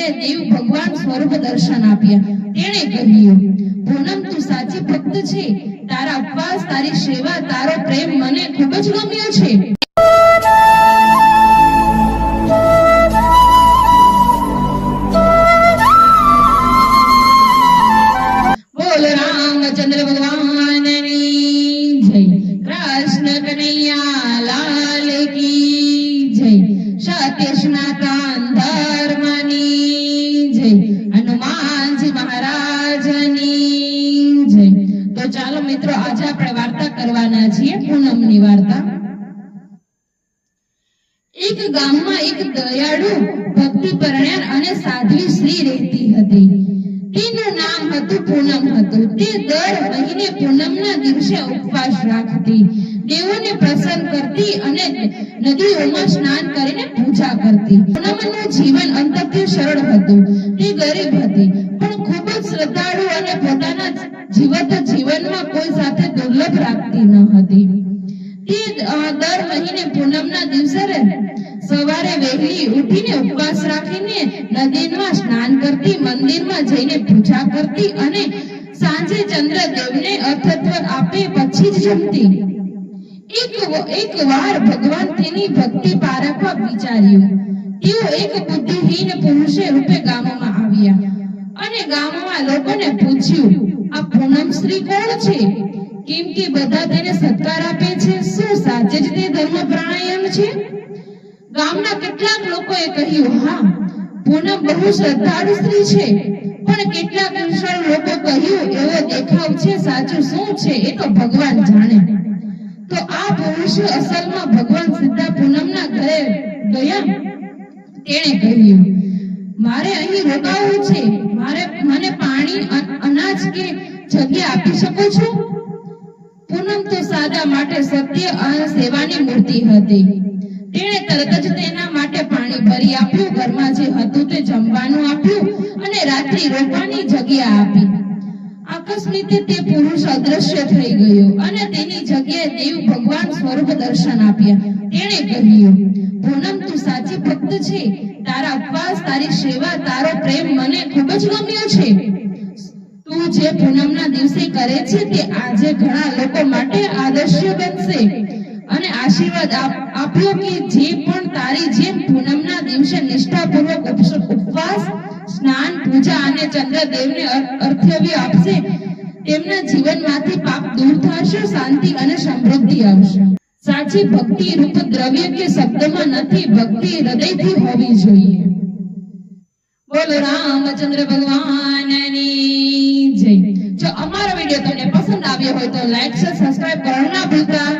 જગ્યાએ દેવ ભગવાન સ્વરૂપ દર્શન આપ્યા. તેણે કહ્યું, પૂનમ તું સાચી ભક્ત છે. તારા ઉપવાસ, તારી સેવા, તારો પ્રેમ મને ખૂબ જ ગમ્યો છે. બોલ રામચંદ્ર ભગવાનની જય. કૃષ્ણ કનૈયા લાલ કી જય. સત્ય સનાતન ધર્મની જય. હનુમાનજી મહારાજની જય. તો ચાલો મિત્રો, આજે આપણે વાર્તા કરવાના છીએ પૂનમની વાર્તા. એક ગામમાં એક દયાળુ ભક્તિપરાયણ અને સાધ્વી સ્ત્રી રહેતી હતી. તેનું નામ હતું પૂનમ હતું. તે દર મહિને પૂનમના દિવસે ઉપવાસ રાખતી, દેવોને પ્રસન્ન કરતી અને નદીઓમાં સ્નાન કરીને પૂજા કરતી. પૂનમનું જીવન અંતરથી સરળ હતું. તે ગરીબ હતી, પણ ખૂબ જ શ્રદ્ધાળુ અને પોતાના જીવત જીવનમાં કોઈ સાથે દુર્લભ રાખતી ન હતી. તે દર મહિને પૂનમના દિવસે સવારે વહેલી ઉઠીને ઉપવાસ રાખીને નદીમાં સ્નાન કરતી, મંદિરમાં જઈને પૂજા કરતી અને સાંજે ચંદ્રદેવને અર્ઘ્ય આપે પછી જ જમતી. એક વાર ભગવાન તેની ભક્તિ પારખવા વિચાર્યું. તેઓ એક બુદ્ધિહીન પુરુષે રૂપે ગામમાં આવ્યા અને ગામમાં લોકોને પૂછ્યું, આ પૂનમ સ્ત્રી કોણ છે? કેમ કે બધા તેને સત્કાર આપે છે? શું સાચે જ તે ધર્મપરાયણ છે? ગામના કેટલાક લોકોએ કહ્યું, હા, પૂનમ બહુ શ્રદ્ધાળુ સ્ત્રી છે. પણ કેટલાક નિષ્ણાત લોકો કહ્યું, એવો દેખાવ છે, સાચું શું છે એ તો ભગવાન જાણે. તો આ પુરુષ અસલમાં ભગવાન સીધા પૂનમના ઘરે ગયા. તેણે કહ્યું, મારે અહીં રોકાવું છે. મને પાણી, અનાજ કે જગ્યા આપી શકો છો? પૂનમ તો સાદા માટે સત્ય અને સેવાની મૂર્તિ હતી. તેણે તરત જ તેના માટે પાણી ભરી આપ્યું, ઘરમાં જે હતું તે જમવાનું આપ્યું અને રાત્રિ રોકાવાની જગ્યા આપી. અકસ્માતે તે પુરુષ અદ્રશ્ય થઈ ગયો અને તેની જગ્યાએ દેવ ભગવાન સ્વરૂપ દર્શન આપ્યા. તેણે કહ્યું, પૂનમ તું સાચી ભક્ત છે. તારા ઉપવાસ, તારી સેવા, તારો પ્રેમ મને ખૂબ જ ગમ્યો છે. તું જે પૂનમના દિવસે કરે છે તે આજે ઘણા લોકો માટે આદર્શ બનશે. અને આશીર્વાદ આપ્યો કે જે પણ તારી જેમ પૂનમના દિવસે નિષ્ઠાપૂર્વક ઉપવાસ, સ્નાન, પૂજા અને ચંદ્રદેવને અર્ઘ્ય આપશે, તેમના જીવનમાંથી પાપ દૂર થશે, શાંતિ અને સમૃદ્ધિ આવશે. સાચી ભક્તિ રૂપ દ્રવ્ય કે શબ્દમાં નથી, ભક્તિ હૃદયથી હોવી જોઈએ. બોલો રામચંદ્ર ભગવાનની જય. જો અમારો વિડીયો તમને પસંદ આવ્યો હોય તો લાઈક, શેર, સબસ્ક્રાઇબ કરવાનું ના ભૂલતા.